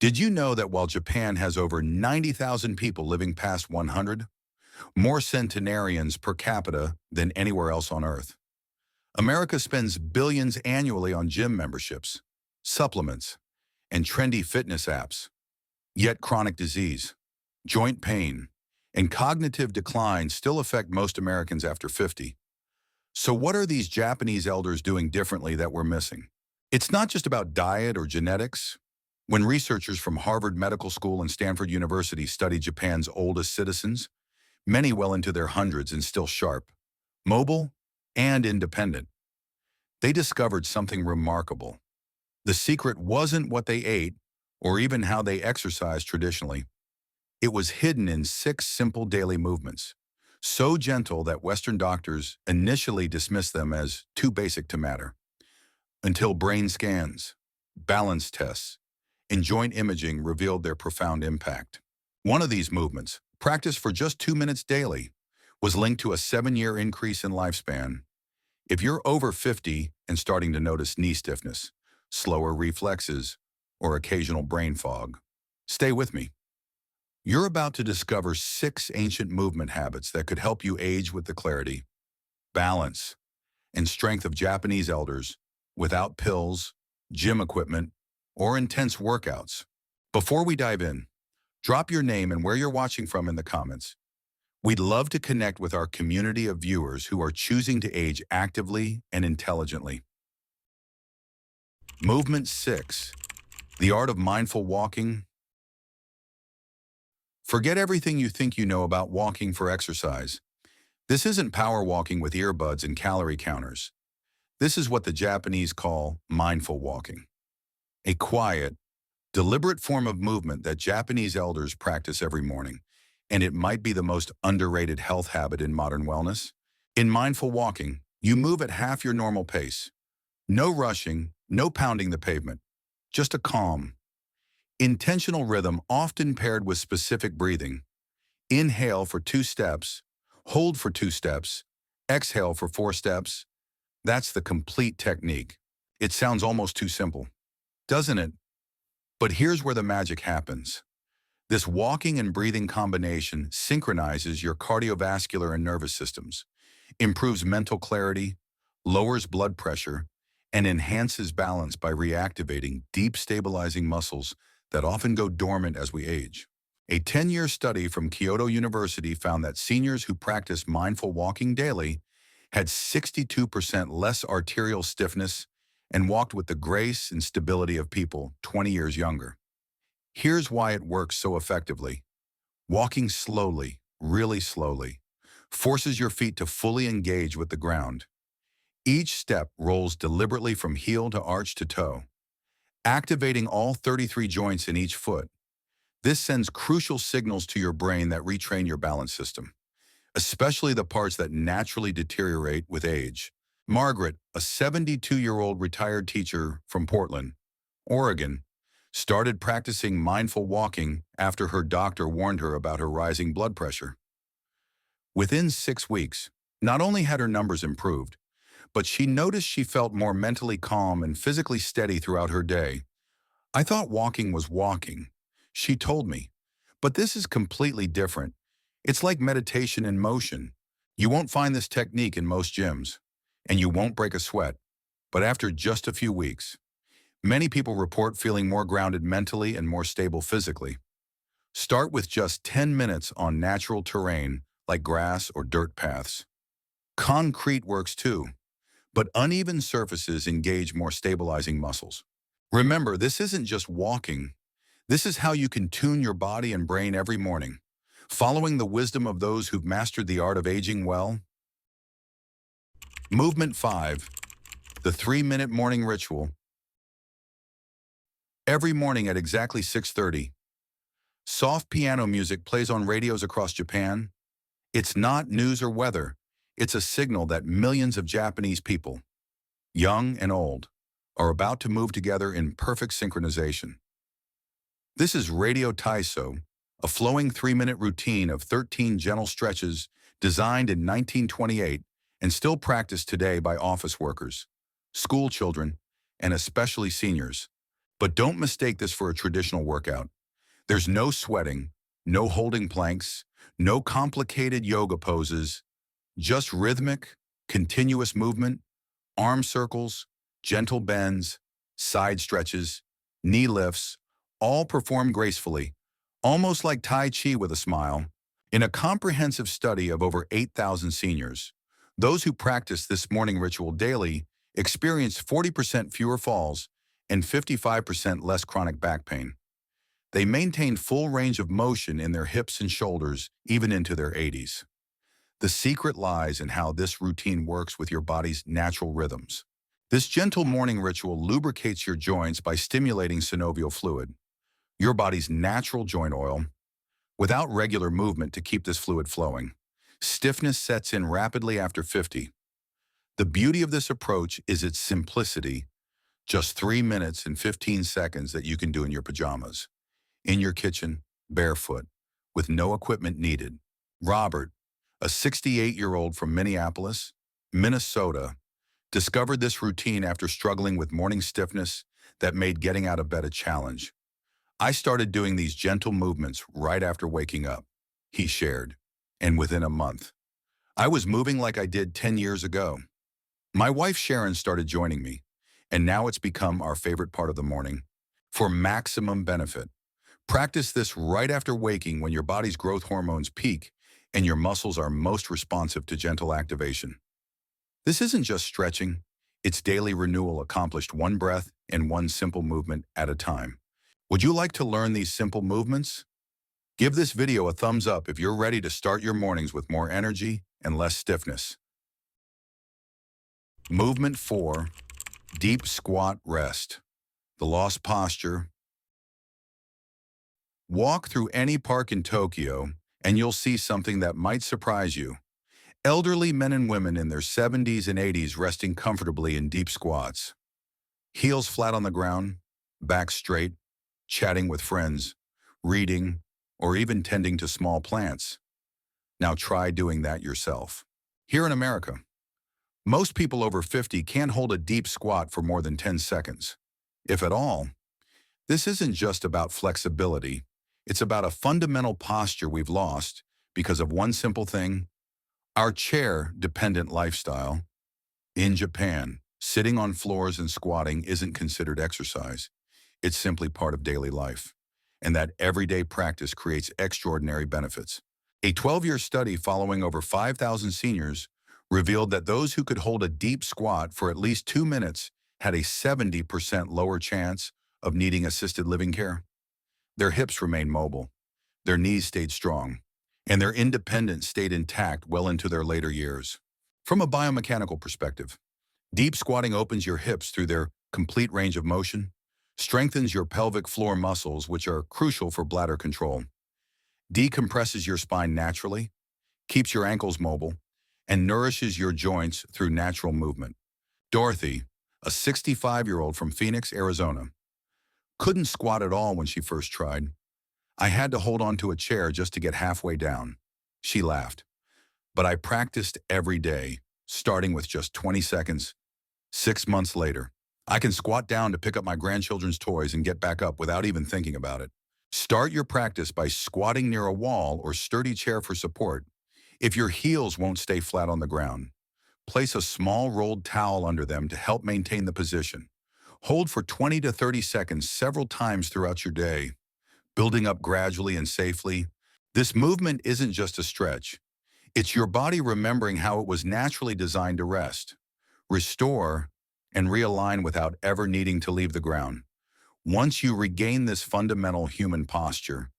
Did you know that while Japan has over 90,000 people living past 100, more centenarians per capita than anywhere else on Earth? America spends billions annually on gym memberships, supplements, and trendy fitness apps. Yet chronic disease, joint pain, and cognitive decline still affect most Americans after 50. So what are these Japanese elders doing differently that we're missing? It's not just about diet or genetics. When researchers from Harvard Medical School and Stanford University studied Japan's oldest citizens, many well into their hundreds and still sharp, mobile, and independent, they discovered something remarkable. The secret wasn't what they ate or even how they exercised traditionally. It was hidden in 6 simple daily movements, so gentle that Western doctors initially dismissed them as too basic to matter, until brain scans, balance tests, and joint imaging revealed their profound impact. One of these movements, practiced for just 2 minutes daily, was linked to a 7-year increase in lifespan. If you're over 50 and starting to notice knee stiffness, slower reflexes, or occasional brain fog, stay with me. You're about to discover 6 ancient movement habits that could help you age with the clarity, balance, and strength of Japanese elders without pills, gym equipment, or intense workouts. Before we dive in, drop your name and where you're watching from in the comments. We'd love to connect with our community of viewers who are choosing to age actively and intelligently. Movement 6, the art of mindful walking. Forget everything you think you know about walking for exercise. This isn't power walking with earbuds and calorie counters. This is what the Japanese call mindful walking. A quiet, deliberate form of movement that Japanese elders practice every morning, and it might be the most underrated health habit in modern wellness. In mindful walking, you move at half your normal pace. No rushing, no pounding the pavement, just a calm, intentional rhythm often paired with specific breathing. Inhale for 2 steps, hold for 2 steps, exhale for 4 steps. That's the complete technique. It sounds almost too simple, doesn't it? But here's where the magic happens. This walking and breathing combination synchronizes your cardiovascular and nervous systems, improves mental clarity, lowers blood pressure, and enhances balance by reactivating deep stabilizing muscles that often go dormant as we age. A 10-year study from Kyoto University found that seniors who practiced mindful walking daily had 62% less arterial stiffness and walked with the grace and stability of people 20 years younger. Here's why it works so effectively. Walking slowly, really slowly, forces your feet to fully engage with the ground. Each step rolls deliberately from heel to arch to toe, activating all 33 joints in each foot. This sends crucial signals to your brain that retrain your balance system, especially the parts that naturally deteriorate with age. Margaret, a 72-year-old retired teacher from Portland, Oregon, started practicing mindful walking after her doctor warned her about her rising blood pressure. Within 6 weeks, not only had her numbers improved, but she noticed she felt more mentally calm and physically steady throughout her day. "I thought walking was walking," she told me, "but this is completely different. It's like meditation in motion. You won't find this technique in most gyms, and you won't break a sweat." But after just a few weeks, many people report feeling more grounded mentally and more stable physically. Start with just 10 minutes on natural terrain like grass or dirt paths. Concrete works too, but uneven surfaces engage more stabilizing muscles. Remember, this isn't just walking. This is how you can tune your body and brain every morning, following the wisdom of those who've mastered the art of aging well. Movement 5, the 3-minute morning ritual. Every morning at exactly 6:30, soft piano music plays on radios across Japan. It's not news or weather. It's a signal that millions of Japanese people, young and old, are about to move together in perfect synchronization. This is Radio Taiso, a flowing 3-minute routine of 13 gentle stretches designed in 1928 and still practiced today by office workers, school children, and especially seniors. But don't mistake this for a traditional workout. There's no sweating, no holding planks, no complicated yoga poses, just rhythmic, continuous movement, arm circles, gentle bends, side stretches, knee lifts, all performed gracefully, almost like Tai Chi with a smile. In a comprehensive study of over 8,000 seniors, those who practiced this morning ritual daily experienced 40% fewer falls and 55% less chronic back pain. They maintained full range of motion in their hips and shoulders even into their 80s. The secret lies in how this routine works with your body's natural rhythms. This gentle morning ritual lubricates your joints by stimulating synovial fluid, your body's natural joint oil. Without regular movement to keep this fluid flowing, stiffness sets in rapidly after 50. The beauty of this approach is its simplicity, just 3 minutes and 15 seconds that you can do in your pajamas, in your kitchen, barefoot, with no equipment needed. Robert, a 68-year-old from Minneapolis, Minnesota, discovered this routine after struggling with morning stiffness that made getting out of bed a challenge. I started doing these gentle movements right after waking up, he shared, and within a month, I was moving like I did 10 years ago. My wife Sharon started joining me, and now it's become our favorite part of the morning. For maximum benefit, practice this right after waking when your body's growth hormones peak and your muscles are most responsive to gentle activation. This isn't just stretching, it's daily renewal accomplished one breath and one simple movement at a time. Would you like to learn these simple movements? Give this video a thumbs up if you're ready to start your mornings with more energy and less stiffness. Movement 4, deep squat rest. The lost posture. Walk through any park in Tokyo and you'll see something that might surprise you. Elderly men and women in their 70s and 80s resting comfortably in deep squats. Heels flat on the ground, back straight, chatting with friends, reading, or even tending to small plants. Now try doing that yourself. Here in America, most people over 50 can't hold a deep squat for more than 10 seconds. If at all, this isn't just about flexibility. It's about a fundamental posture we've lost because of one simple thing, our chair-dependent lifestyle. In Japan, sitting on floors and squatting isn't considered exercise. It's simply part of daily life, and that everyday practice creates extraordinary benefits. A 12-year study following over 5,000 seniors revealed that those who could hold a deep squat for at least 2 minutes had a 70% lower chance of needing assisted living care. Their hips remained mobile, their knees stayed strong, and their independence stayed intact well into their later years. From a biomechanical perspective, deep squatting opens your hips through their complete range of motion, strengthens your pelvic floor muscles, which are crucial for bladder control, decompresses your spine naturally, keeps your ankles mobile, and nourishes your joints through natural movement. Dorothy, a 65-year-old from Phoenix, Arizona, couldn't squat at all when she first tried. I had to hold onto a chair just to get halfway down. She laughed. But I practiced every day, starting with just 20 seconds. 6 months later, I can squat down to pick up my grandchildren's toys and get back up without even thinking about it. Start your practice by squatting near a wall or sturdy chair for support. If your heels won't stay flat on the ground, place a small rolled towel under them to help maintain the position. Hold for 20 to 30 seconds several times throughout your day, building up gradually and safely. This movement isn't just a stretch. It's your body remembering how it was naturally designed to rest, restore, and realign without ever needing to leave the ground. Once you regain this fundamental human posture,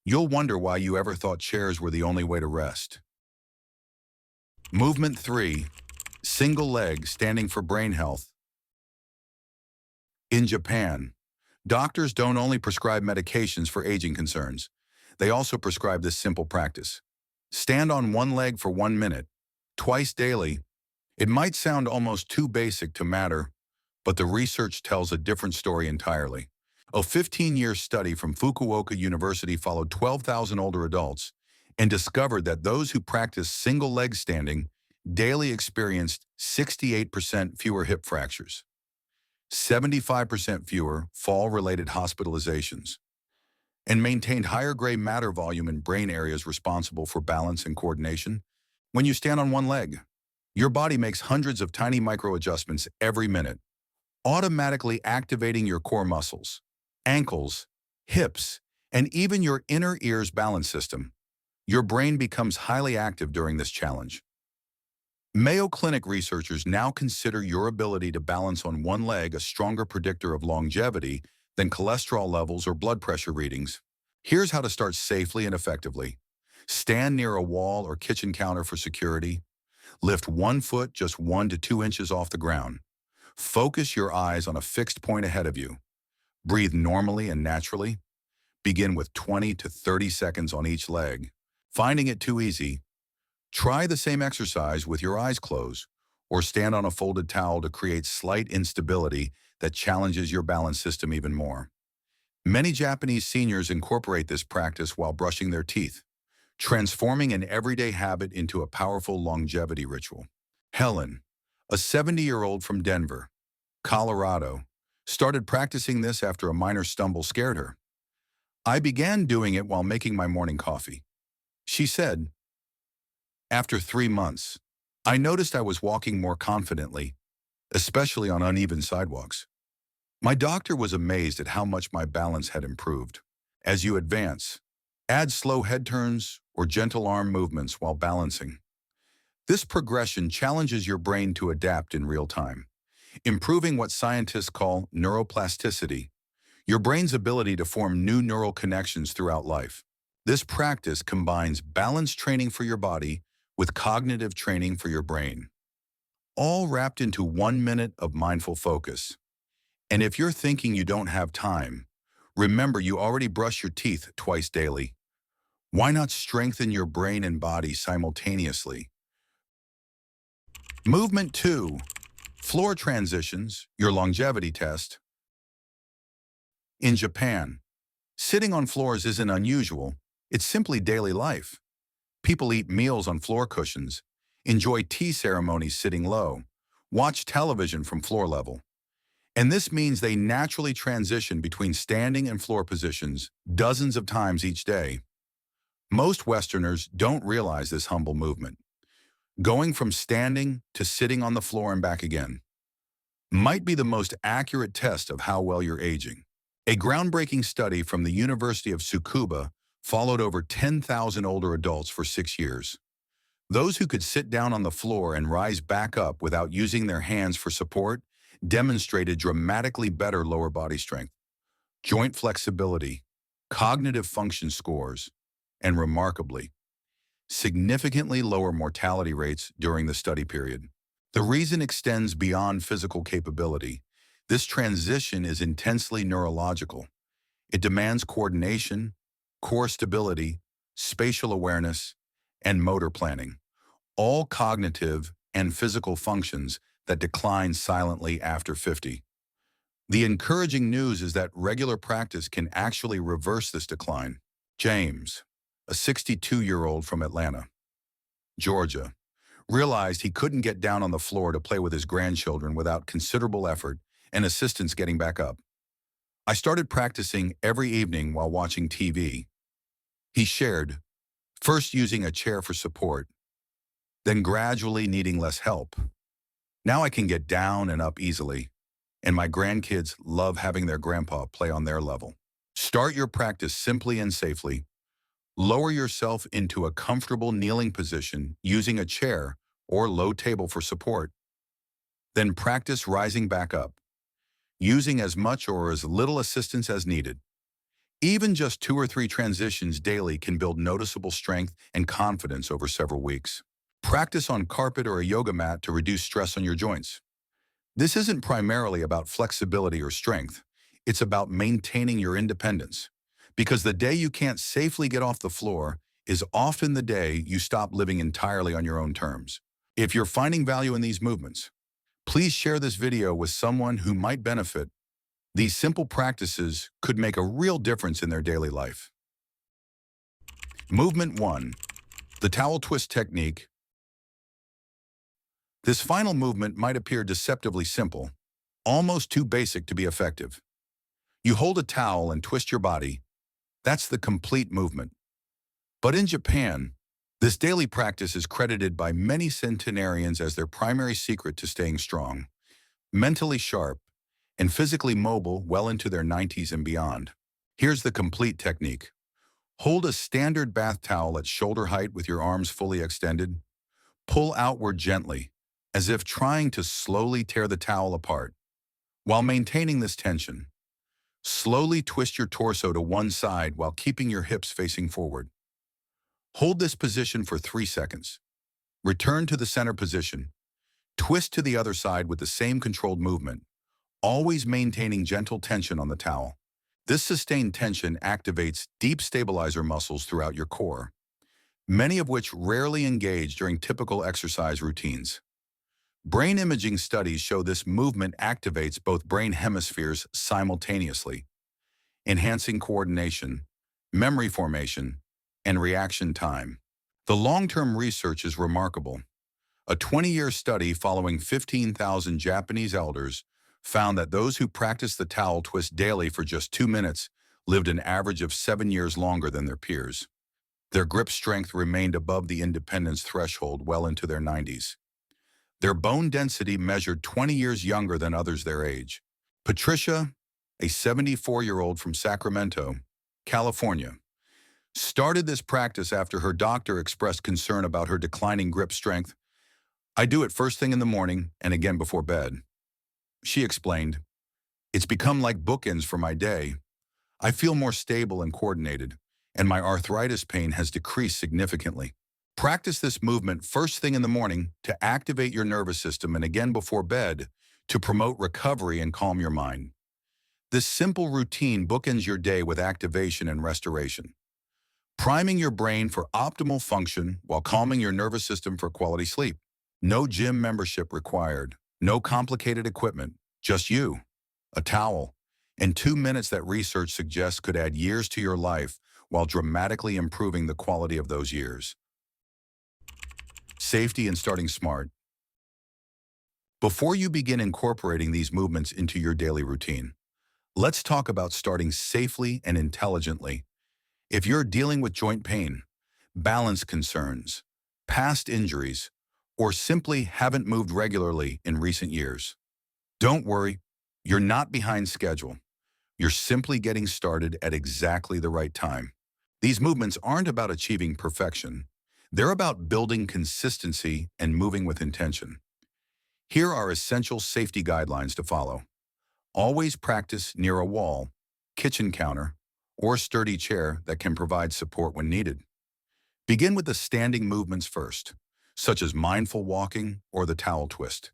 you'll wonder why you ever thought chairs were the only way to rest. Movement 3, single leg standing for brain health. In Japan, doctors don't only prescribe medications for aging concerns. They also prescribe this simple practice. Stand on one leg for 1 minute, twice daily. It might sound almost too basic to matter, but the research tells a different story entirely. A 15-year study from Fukuoka University followed 12,000 older adults and discovered that those who practiced single leg standing daily experienced 68% fewer hip fractures. 75% fewer fall-related hospitalizations, and maintained higher gray matter volume in brain areas responsible for balance and coordination. When you stand on one leg, your body makes hundreds of tiny micro-adjustments every minute, automatically activating your core muscles, ankles, hips, and even your inner ear's balance system. Your brain becomes highly active during this challenge. Mayo Clinic researchers now consider your ability to balance on one leg a stronger predictor of longevity than cholesterol levels or blood pressure readings. Here's how to start safely and effectively. Stand near a wall or kitchen counter for security. Lift one foot just 1 to 2 inches off the ground. Focus your eyes on a fixed point ahead of you. Breathe normally and naturally. Begin with 20 to 30 seconds on each leg. Finding it too easy? Try the same exercise with your eyes closed, or stand on a folded towel to create slight instability that challenges your balance system even more. Many Japanese seniors incorporate this practice while brushing their teeth, transforming an everyday habit into a powerful longevity ritual. Helen, a 70-year-old from Denver, Colorado, started practicing this after a minor stumble scared her. "I began doing it while making my morning coffee," she said. "After 3 months, I noticed I was walking more confidently, especially on uneven sidewalks. My doctor was amazed at how much my balance had improved." As you advance, add slow head turns or gentle arm movements while balancing. This progression challenges your brain to adapt in real time, improving what scientists call neuroplasticity, your brain's ability to form new neural connections throughout life. This practice combines balance training for your body with cognitive training for your brain, all wrapped into 1 minute of mindful focus. And if you're thinking you don't have time, remember you already brush your teeth twice daily. Why not strengthen your brain and body simultaneously? Movement 2. Floor transitions, your longevity test. In Japan, sitting on floors isn't unusual, it's simply daily life. People eat meals on floor cushions, enjoy tea ceremonies sitting low, watch television from floor level. And this means they naturally transition between standing and floor positions dozens of times each day. Most Westerners don't realize this humble movement. Going from standing to sitting on the floor and back again might be the most accurate test of how well you're aging. A groundbreaking study from the University of Tsukuba followed over 10,000 older adults for 6 years. Those who could sit down on the floor and rise back up without using their hands for support demonstrated dramatically better lower body strength, joint flexibility, cognitive function scores, and remarkably, significantly lower mortality rates during the study period. The reason extends beyond physical capability. This transition is intensely neurological. It demands coordination, core stability, spatial awareness, and motor planning, all cognitive and physical functions that decline silently after 50. The encouraging news is that regular practice can actually reverse this decline. James, a 62-year-old from Atlanta, Georgia, realized he couldn't get down on the floor to play with his grandchildren without considerable effort and assistance getting back up. "I started practicing every evening while watching TV," he shared, first using a chair for support, then gradually needing less help. "Now I can get down and up easily, and my grandkids love having their grandpa play on their level." Start your practice simply and safely. Lower yourself into a comfortable kneeling position using a chair or low table for support. Then practice rising back up, using as much or as little assistance as needed. Even just 2 or 3 transitions daily can build noticeable strength and confidence over several weeks. Practice on carpet or a yoga mat to reduce stress on your joints. This isn't primarily about flexibility or strength. It's about maintaining your independence. Because the day you can't safely get off the floor is often the day you stop living entirely on your own terms. If you're finding value in these movements, please share this video with someone who might benefit. These simple practices could make a real difference in their daily life. Movement 1. The towel twist technique. This final movement might appear deceptively simple, Almost too basic to be effective. You hold a towel and twist your body. That's the complete movement. But in Japan, this daily practice is credited by many centenarians as their primary secret to staying strong, mentally sharp, and physically mobile well into their 90s and beyond. Here's the complete technique. Hold a standard bath towel at shoulder height with your arms fully extended. Pull outward gently, as if trying to slowly tear the towel apart. While maintaining this tension, slowly twist your torso to one side while keeping your hips facing forward. Hold this position for 3 seconds. Return to the center position. Twist to the other side with the same controlled movement, always maintaining gentle tension on the towel. This sustained tension activates deep stabilizer muscles throughout your core, many of which rarely engage during typical exercise routines. Brain imaging studies show this movement activates both brain hemispheres simultaneously, enhancing coordination, memory formation, and reaction time. The long-term research is remarkable. A 20-year study following 15,000 Japanese elders found that those who practiced the towel twist daily for just 2 minutes lived an average of 7 years longer than their peers. Their grip strength remained above the independence threshold well into their 90s. Their bone density measured 20 years younger than others their age. Patricia, a 74-year-old from Sacramento, California, started this practice after her doctor expressed concern about her declining grip strength. "I do it first thing in the morning and again before bed," she explained. "It's become like bookends for my day. I feel more stable and coordinated, and my arthritis pain has decreased significantly." Practice this movement first thing in the morning to activate your nervous system and again before bed to promote recovery and calm your mind. This simple routine bookends your day with activation and restoration, priming your brain for optimal function while calming your nervous system for quality sleep. No gym membership required, no complicated equipment, just you, a towel, and 2 minutes that research suggests could add years to your life while dramatically improving the quality of those years. Safety and starting smart. Before you begin incorporating these movements into your daily routine, let's talk about starting safely and intelligently. If you're dealing with joint pain, balance concerns, past injuries, or simply haven't moved regularly in recent years, don't worry, you're not behind schedule. You're simply getting started at exactly the right time. These movements aren't about achieving perfection. They're about building consistency and moving with intention. Here are essential safety guidelines to follow. Always practice near a wall, kitchen counter, or sturdy chair that can provide support when needed. Begin with the standing movements first, such as mindful walking or the towel twist,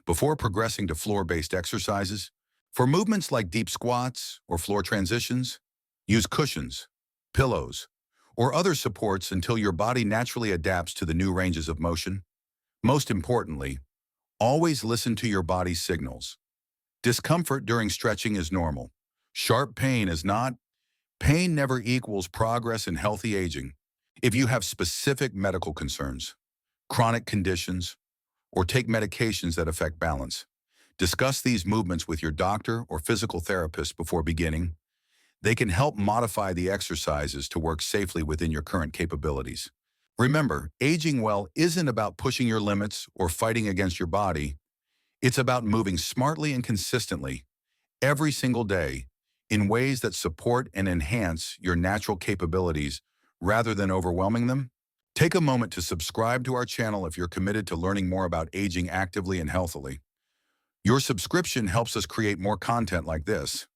before progressing to floor-based exercises. For movements like deep squats or floor transitions, use cushions, pillows, or other supports until your body naturally adapts to the new ranges of motion. Most importantly, always listen to your body's signals. Discomfort during stretching is normal. Sharp pain is not. Pain never equals progress in healthy aging. If you have specific medical concerns, chronic conditions, or take medications that affect balance, discuss these movements with your doctor or physical therapist before beginning. They can help modify the exercises to work safely within your current capabilities. Remember, aging well isn't about pushing your limits or fighting against your body. It's about moving smartly and consistently every single day in ways that support and enhance your natural capabilities rather than overwhelming them. Take a moment to subscribe to our channel if you're committed to learning more about aging actively and healthily. Your subscription helps us create more content like this.